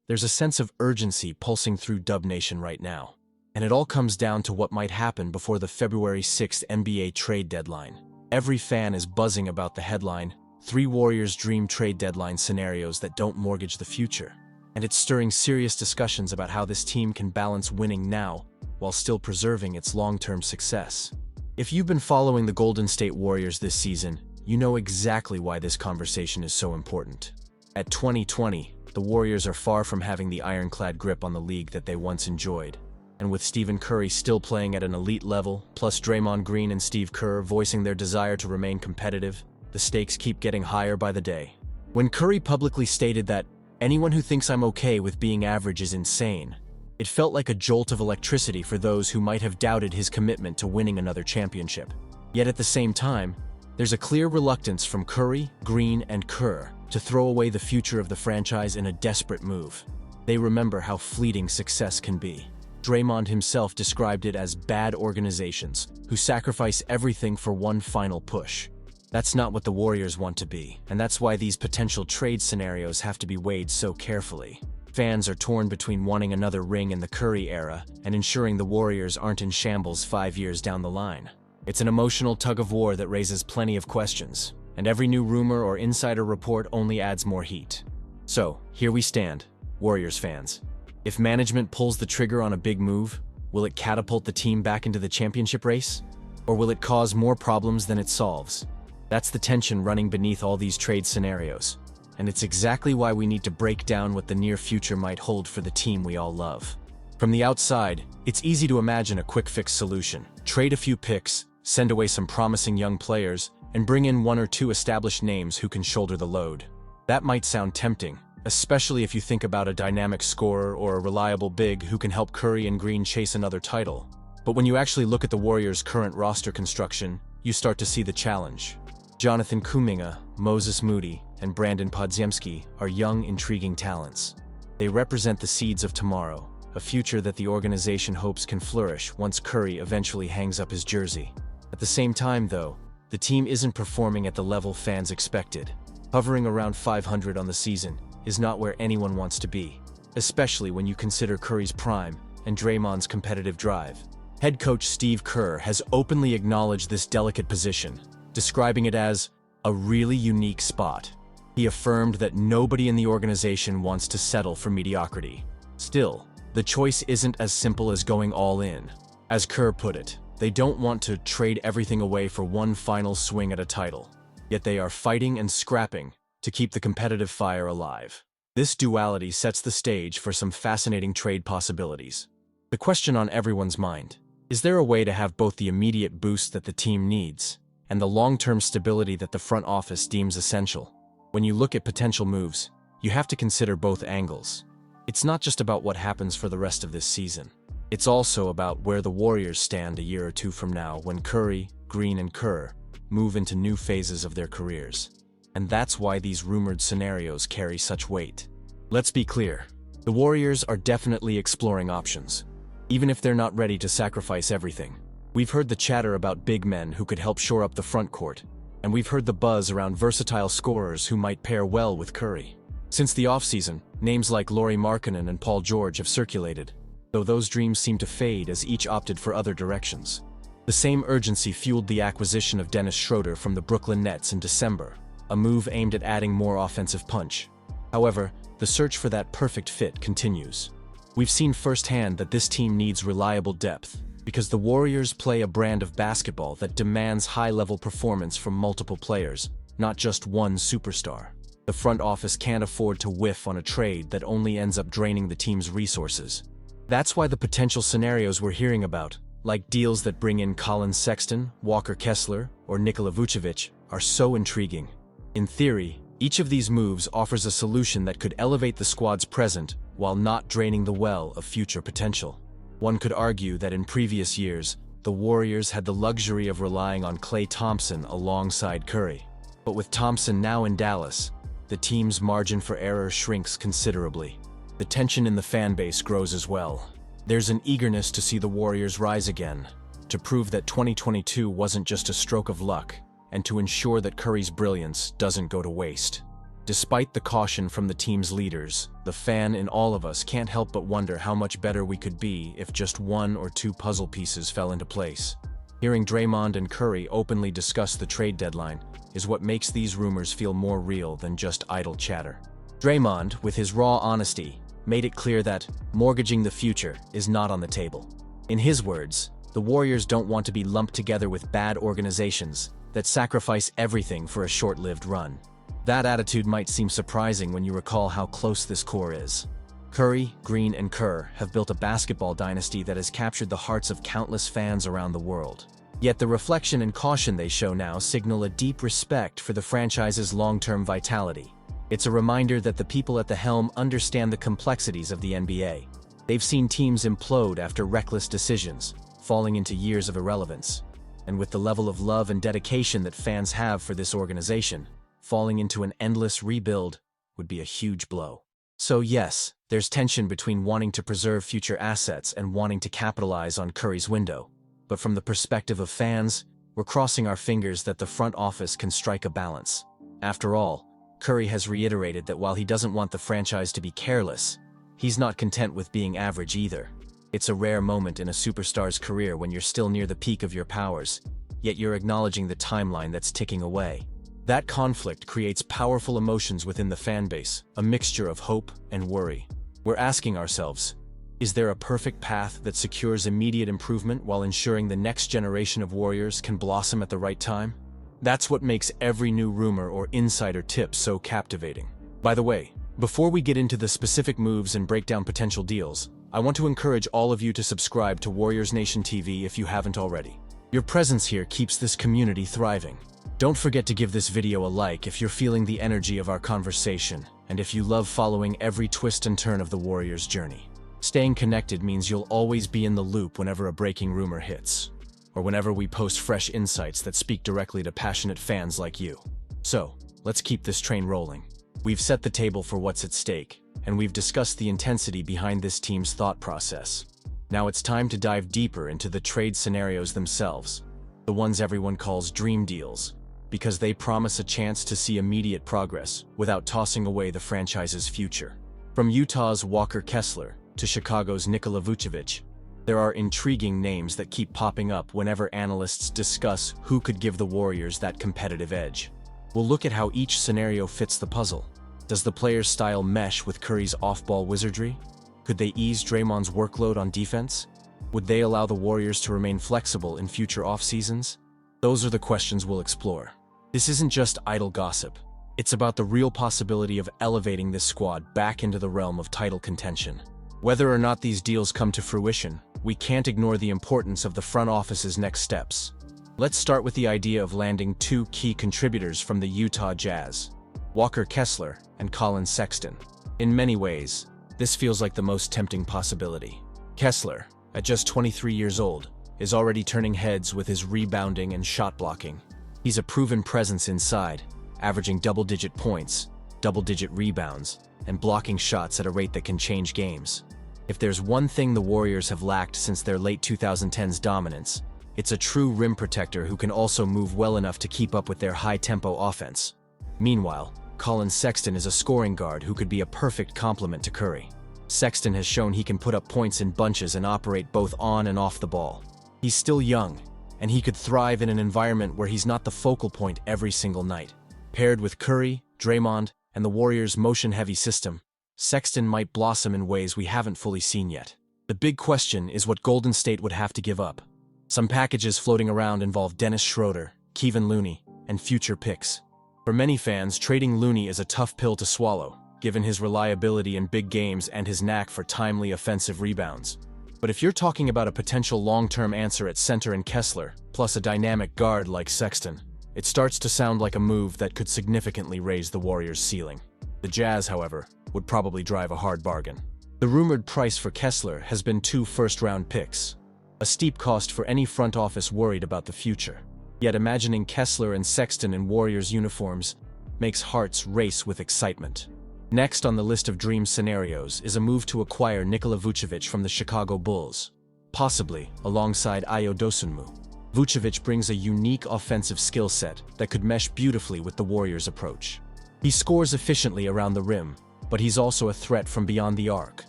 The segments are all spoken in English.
There's a sense of urgency pulsing through Dub Nation right now. And it all comes down to what might happen before the February 6th NBA trade deadline. Every fan is buzzing about the headline, 3 Warriors dream trade deadline scenarios that don't mortgage the future. And it's stirring serious discussions about how this team can balance winning now while still preserving its long-term success. If you've been following the Golden State Warriors this season, you know exactly why this conversation is so important. At 2020, the Warriors are far from having the ironclad grip on the league that they once enjoyed. And with Stephen Curry still playing at an elite level, plus Draymond Green and Steve Kerr voicing their desire to remain competitive, the stakes keep getting higher by the day. When Curry publicly stated that, "Anyone who thinks I'm okay with being average is insane," it felt like a jolt of electricity for those who might have doubted his commitment to winning another championship. Yet at the same time, there's a clear reluctance from Curry, Green, and Kerr to throw away the future of the franchise in a desperate move. They remember how fleeting success can be. Draymond himself described it as bad organizations who sacrifice everything for one final push. That's not what the Warriors want to be, and that's why these potential trade scenarios have to be weighed so carefully. Fans are torn between wanting another ring in the Curry era and ensuring the Warriors aren't in shambles 5 years down the line. It's an emotional tug-of-war that raises plenty of questions, and every new rumor or insider report only adds more heat. So, here we stand, Warriors fans. If management pulls the trigger on a big move, will it catapult the team back into the championship race? Or will it cause more problems than it solves? That's the tension running beneath all these trade scenarios. And it's exactly why we need to break down what the near future might hold for the team we all love. From the outside, it's easy to imagine a quick-fix solution. Trade a few picks, send away some promising young players, and bring in 1 or 2 established names who can shoulder the load. That might sound tempting, especially if you think about a dynamic scorer or a reliable big who can help Curry and Green chase another title. But when you actually look at the Warriors' current roster construction, you start to see the challenge. Jonathan Kuminga, Moses Moody, and Brandon Podziemski are young, intriguing talents. They represent the seeds of tomorrow, a future that the organization hopes can flourish once Curry eventually hangs up his jersey. At the same time, though, the team isn't performing at the level fans expected. Hovering around 500 on the season is not where anyone wants to be, especially when you consider Curry's prime and Draymond's competitive drive. Head coach Steve Kerr has openly acknowledged this delicate position, describing it as a really unique spot. He affirmed that nobody in the organization wants to settle for mediocrity. Still, the choice isn't as simple as going all in. As Kerr put it, they don't want to trade everything away for one final swing at a title. Yet they are fighting and scrapping to keep the competitive fire alive. This duality sets the stage for some fascinating trade possibilities. The question on everyone's mind: is there a way to have both the immediate boost that the team needs and the long-term stability that the front office deems essential? When you look at potential moves, you have to consider both angles. It's not just about what happens for the rest of this season. It's also about where the Warriors stand a year or 2 from now when Curry, Green, and Kerr move into new phases of their careers. And that's why these rumored scenarios carry such weight. Let's be clear, the Warriors are definitely exploring options, even if they're not ready to sacrifice everything. We've heard the chatter about big men who could help shore up the front court, and we've heard the buzz around versatile scorers who might pair well with Curry. Since the offseason, names like Lauri Markkanen and Paul George have circulated, though those dreams seem to fade as each opted for other directions. The same urgency fueled the acquisition of Dennis Schroeder from the Brooklyn Nets in December, a move aimed at adding more offensive punch. However, the search for that perfect fit continues. We've seen firsthand that this team needs reliable depth, because the Warriors play a brand of basketball that demands high-level performance from multiple players, not just one superstar. The front office can't afford to whiff on a trade that only ends up draining the team's resources. That's why the potential scenarios we're hearing about, like deals that bring in Colin Sexton, Walker Kessler, or Nikola Vucevic, are so intriguing. In theory, each of these moves offers a solution that could elevate the squad's present while not draining the well of future potential. One could argue that in previous years, the Warriors had the luxury of relying on Klay Thompson alongside Curry. But with Thompson now in Dallas, the team's margin for error shrinks considerably. The tension in the fan base grows as well. There's an eagerness to see the Warriors rise again, to prove that 2022 wasn't just a stroke of luck, and to ensure that Curry's brilliance doesn't go to waste. Despite the caution from the team's leaders, the fan in all of us can't help but wonder how much better we could be if just one or two puzzle pieces fell into place. Hearing Draymond and Curry openly discuss the trade deadline is what makes these rumors feel more real than just idle chatter. Draymond, with his raw honesty, made it clear that mortgaging the future is not on the table. In his words, the Warriors don't want to be lumped together with bad organizations that sacrifice everything for a short-lived run. That attitude might seem surprising when you recall how close this core is. Curry, Green, and Kerr have built a basketball dynasty that has captured the hearts of countless fans around the world. Yet the reflection and caution they show now signal a deep respect for the franchise's long-term vitality. It's a reminder that the people at the helm understand the complexities of the NBA. They've seen teams implode after reckless decisions, falling into years of irrelevance. And with the level of love and dedication that fans have for this organization, falling into an endless rebuild would be a huge blow. So yes, there's tension between wanting to preserve future assets and wanting to capitalize on Curry's window. But from the perspective of fans, we're crossing our fingers that the front office can strike a balance. After all, Curry has reiterated that while he doesn't want the franchise to be careless, he's not content with being average either. It's a rare moment in a superstar's career when you're still near the peak of your powers, yet you're acknowledging the timeline that's ticking away. That conflict creates powerful emotions within the fan base, a mixture of hope and worry. We're asking ourselves, is there a perfect path that secures immediate improvement while ensuring the next generation of Warriors can blossom at the right time? That's what makes every new rumor or insider tip so captivating. By the way, before we get into the specific moves and break down potential deals, I want to encourage all of you to subscribe to Warriors Nation TV if you haven't already. Your presence here keeps this community thriving. Don't forget to give this video a like if you're feeling the energy of our conversation, and if you love following every twist and turn of the Warriors' journey. Staying connected means you'll always be in the loop whenever a breaking rumor hits, or whenever we post fresh insights that speak directly to passionate fans like you. So, let's keep this train rolling. We've set the table for what's at stake, and we've discussed the intensity behind this team's thought process. Now it's time to dive deeper into the trade scenarios themselves, the ones everyone calls dream deals, because they promise a chance to see immediate progress without tossing away the franchise's future. From Utah's Walker Kessler to Chicago's Nikola Vucevic, there are intriguing names that keep popping up whenever analysts discuss who could give the Warriors that competitive edge. We'll look at how each scenario fits the puzzle. Does the player's style mesh with Curry's off-ball wizardry? Could they ease Draymond's workload on defense? Would they allow the Warriors to remain flexible in future off-seasons? Those are the questions we'll explore. This isn't just idle gossip. It's about the real possibility of elevating this squad back into the realm of title contention. Whether or not these deals come to fruition, we can't ignore the importance of the front office's next steps. Let's start with the idea of landing two key contributors from the Utah Jazz, Walker Kessler and Colin Sexton. In many ways, this feels like the most tempting possibility. Kessler, at just 23 years old, is already turning heads with his rebounding and shot blocking. He's a proven presence inside, averaging double-digit points, double-digit rebounds, and blocking shots at a rate that can change games. If there's one thing the Warriors have lacked since their late 2010s dominance, it's a true rim protector who can also move well enough to keep up with their high-tempo offense. Meanwhile, Colin Sexton is a scoring guard who could be a perfect complement to Curry. Sexton has shown he can put up points in bunches and operate both on and off the ball. He's still young, and he could thrive in an environment where he's not the focal point every single night. Paired with Curry, Draymond, and the Warriors' motion-heavy system, Sexton might blossom in ways we haven't fully seen yet. The big question is what Golden State would have to give up. Some packages floating around involve Dennis Schroeder, Kevon Looney, and future picks. For many fans, trading Looney is a tough pill to swallow, given his reliability in big games and his knack for timely offensive rebounds. But if you're talking about a potential long-term answer at center in Kessler, plus a dynamic guard like Sexton, it starts to sound like a move that could significantly raise the Warriors' ceiling. The Jazz, however, would probably drive a hard bargain. The rumored price for Kessler has been 2 first-round picks, a steep cost for any front office worried about the future. Yet imagining Kessler and Sexton in Warriors uniforms makes hearts race with excitement. Next on the list of dream scenarios is a move to acquire Nikola Vucevic from the Chicago Bulls, possibly alongside Ayo Dosunmu. Vucevic brings a unique offensive skill set that could mesh beautifully with the Warriors' approach. He scores efficiently around the rim, but he's also a threat from beyond the arc,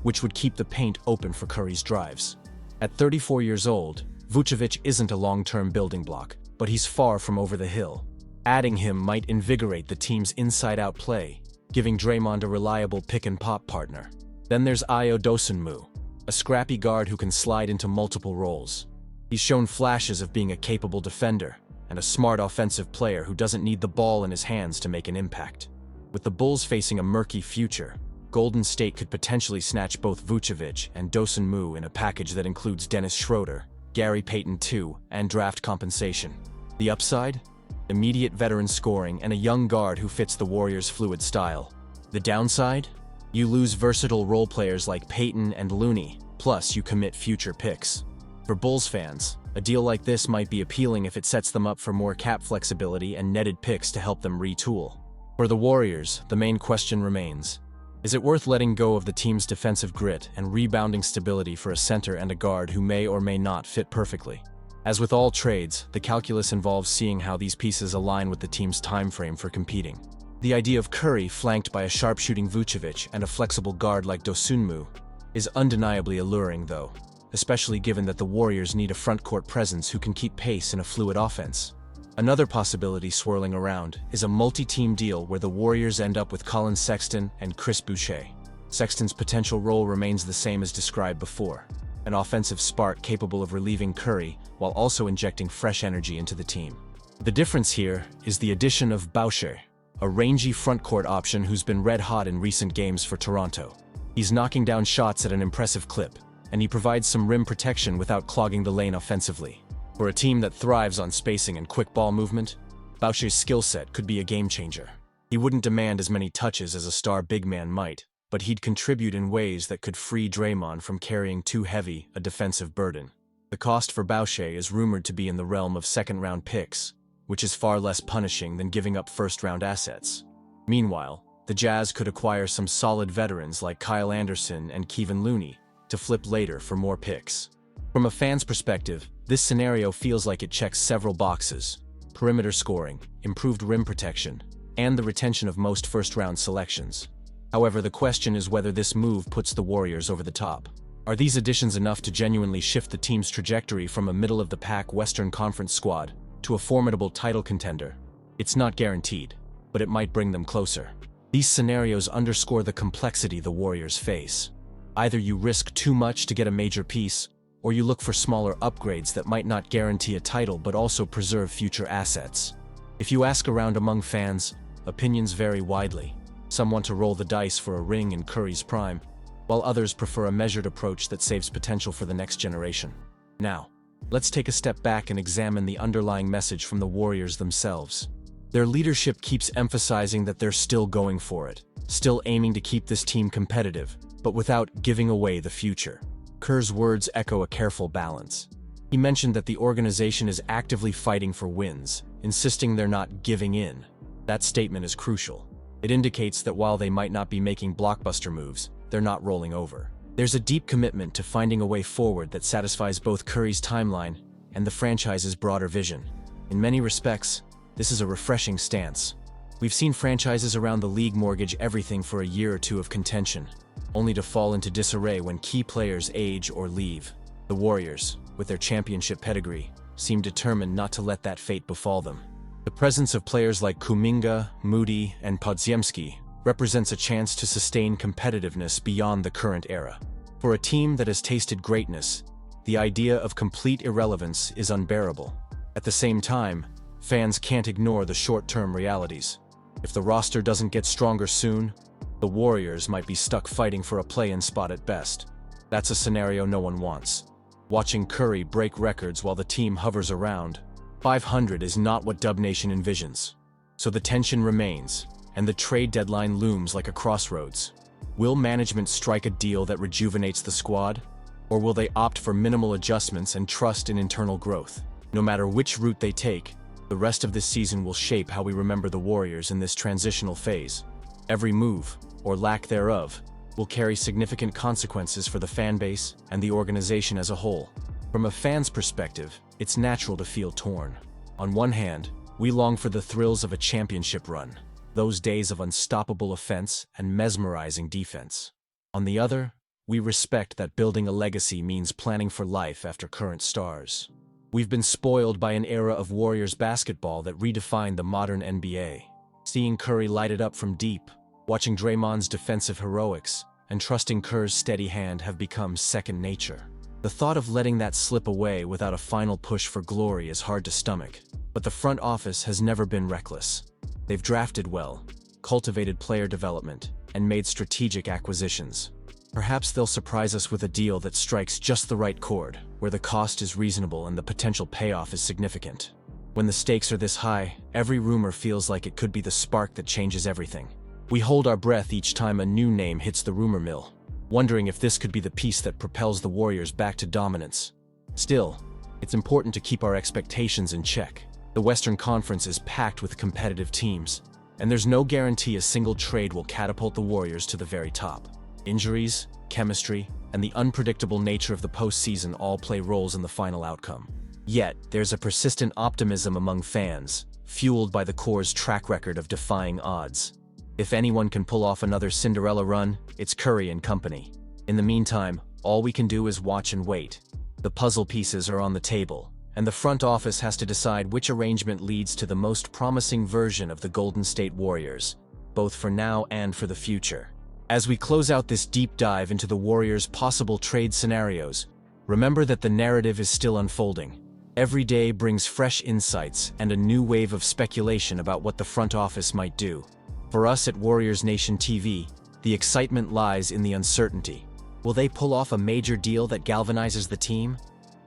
which would keep the paint open for Curry's drives. At 34 years old, Vucevic isn't a long-term building block, but he's far from over the hill. Adding him might invigorate the team's inside-out play, giving Draymond a reliable pick-and-pop partner. Then there's Ayo Dosunmu, a scrappy guard who can slide into multiple roles. He's shown flashes of being a capable defender and a smart offensive player who doesn't need the ball in his hands to make an impact. With the Bulls facing a murky future, Golden State could potentially snatch both Vucevic and Dosunmu in a package that includes Dennis Schroeder, Gary Payton II, and draft compensation. The upside? Immediate veteran scoring and a young guard who fits the Warriors' fluid style. The downside? You lose versatile role players like Payton and Looney, plus you commit future picks. For Bulls fans, a deal like this might be appealing if it sets them up for more cap flexibility and netted picks to help them retool. For the Warriors, the main question remains: is it worth letting go of the team's defensive grit and rebounding stability for a center and a guard who may or may not fit perfectly? As with all trades, the calculus involves seeing how these pieces align with the team's time frame for competing. The idea of Curry flanked by a sharpshooting Vucevic and a flexible guard like Dosunmu is undeniably alluring, though, especially given that the Warriors need a front-court presence who can keep pace in a fluid offense. Another possibility swirling around is a multi-team deal where the Warriors end up with Colin Sexton and Chris Boucher. Sexton's potential role remains the same as described before, an offensive spark capable of relieving Curry while also injecting fresh energy into the team. The difference here is the addition of Boucher, a rangy front-court option who's been red-hot in recent games for Toronto. He's knocking down shots at an impressive clip, and he provides some rim protection without clogging the lane offensively. For a team that thrives on spacing and quick ball movement, Boucher's skill set could be a game-changer. He wouldn't demand as many touches as a star big man might, but he'd contribute in ways that could free Draymond from carrying too heavy a defensive burden. The cost for Boucher is rumored to be in the realm of second-round picks, which is far less punishing than giving up first-round assets. Meanwhile, the Jazz could acquire some solid veterans like Kyle Anderson and Kevin Looney to flip later for more picks. From a fan's perspective, this scenario feels like it checks several boxes: perimeter scoring, improved rim protection, and the retention of most first-round selections. However, the question is whether this move puts the Warriors over the top. Are these additions enough to genuinely shift the team's trajectory from a middle-of-the-pack Western Conference squad to a formidable title contender? It's not guaranteed, but it might bring them closer. These scenarios underscore the complexity the Warriors face. Either you risk too much to get a major piece, or you look for smaller upgrades that might not guarantee a title but also preserve future assets. If you ask around among fans, opinions vary widely. Some want to roll the dice for a ring in Curry's prime, while others prefer a measured approach that saves potential for the next generation. Now, let's take a step back and examine the underlying message from the Warriors themselves. Their leadership keeps emphasizing that they're still going for it, still aiming to keep this team competitive, but without giving away the future. Kerr's words echo a careful balance. He mentioned that the organization is actively fighting for wins, insisting they're not giving in. That statement is crucial. It indicates that while they might not be making blockbuster moves, they're not rolling over. There's a deep commitment to finding a way forward that satisfies both Curry's timeline and the franchise's broader vision. In many respects, this is a refreshing stance. We've seen franchises around the league mortgage everything for a year or two of contention, only to fall into disarray when key players age or leave. The Warriors, with their championship pedigree, seem determined not to let that fate befall them. The presence of players like Kuminga, Moody, and Podziemski represents a chance to sustain competitiveness beyond the current era. For a team that has tasted greatness, the idea of complete irrelevance is unbearable. At the same time, fans can't ignore the short-term realities. If the roster doesn't get stronger soon, the Warriors might be stuck fighting for a play-in spot at best. That's a scenario no one wants. Watching Curry break records while the team hovers around 500 is not what Dub Nation envisions. So the tension remains, and the trade deadline looms like a crossroads. Will management strike a deal that rejuvenates the squad, or will they opt for minimal adjustments and trust in internal growth? No matter which route they take, the rest of this season will shape how we remember the Warriors in this transitional phase. Every move, or lack thereof, will carry significant consequences for the fan base and the organization as a whole. From a fan's perspective, it's natural to feel torn. On one hand, we long for the thrills of a championship run. those days of unstoppable offense and mesmerizing defense. On the other, we respect that building a legacy means planning for life after current stars. We've been spoiled by an era of Warriors basketball that redefined the modern NBA. Seeing Curry light it up from deep, watching Draymond's defensive heroics, and trusting Kerr's steady hand have become second nature. The thought of letting that slip away without a final push for glory is hard to stomach, but the front office has never been reckless. They've drafted well, cultivated player development, and made strategic acquisitions. Perhaps they'll surprise us with a deal that strikes just the right chord, where the cost is reasonable and the potential payoff is significant. When the stakes are this high, every rumor feels like it could be the spark that changes everything. We hold our breath each time a new name hits the rumor mill, wondering if this could be the piece that propels the Warriors back to dominance. Still, it's important to keep our expectations in check. The Western Conference is packed with competitive teams, and there's no guarantee a single trade will catapult the Warriors to the very top. Injuries, chemistry, and the unpredictable nature of the postseason all play roles in the final outcome. Yet, there's a persistent optimism among fans, fueled by the core's track record of defying odds. If anyone can pull off another Cinderella run, it's Curry and company. In the meantime, all we can do is watch and wait. The puzzle pieces are on the table, and the front office has to decide which arrangement leads to the most promising version of the Golden State Warriors, both for now and for the future. As we close out this deep dive into the Warriors' possible trade scenarios, remember that the narrative is still unfolding. Every day brings fresh insights and a new wave of speculation about what the front office might do. For us at Warriors Nation TV, the excitement lies in the uncertainty. Will they pull off a major deal that galvanizes the team?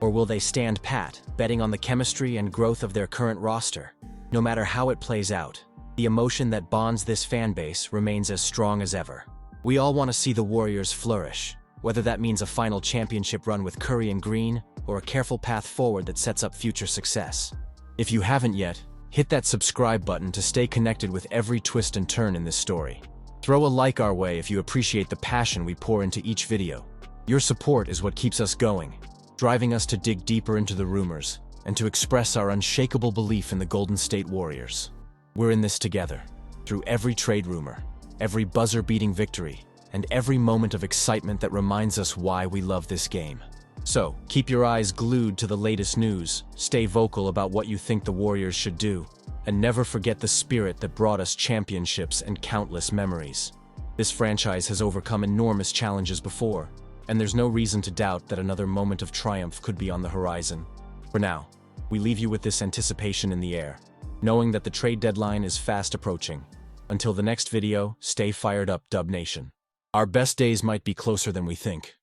Or will they stand pat, betting on the chemistry and growth of their current roster? No matter how it plays out, the emotion that bonds this fan base remains as strong as ever. We all want to see the Warriors flourish, whether that means a final championship run with Curry and Green, or a careful path forward that sets up future success. If you haven't yet, hit that subscribe button to stay connected with every twist and turn in this story. Throw a like our way if you appreciate the passion we pour into each video. Your support is what keeps us going, driving us to dig deeper into the rumors and to express our unshakable belief in the Golden State Warriors. We're in this together, through every trade rumor, every buzzer-beating victory, and every moment of excitement that reminds us why we love this game. So, keep your eyes glued to the latest news, stay vocal about what you think the Warriors should do, and never forget the spirit that brought us championships and countless memories. This franchise has overcome enormous challenges before, and there's no reason to doubt that another moment of triumph could be on the horizon. For now, we leave you with this anticipation in the air, knowing that the trade deadline is fast approaching. Until the next video, stay fired up, Dub Nation. Our best days might be closer than we think.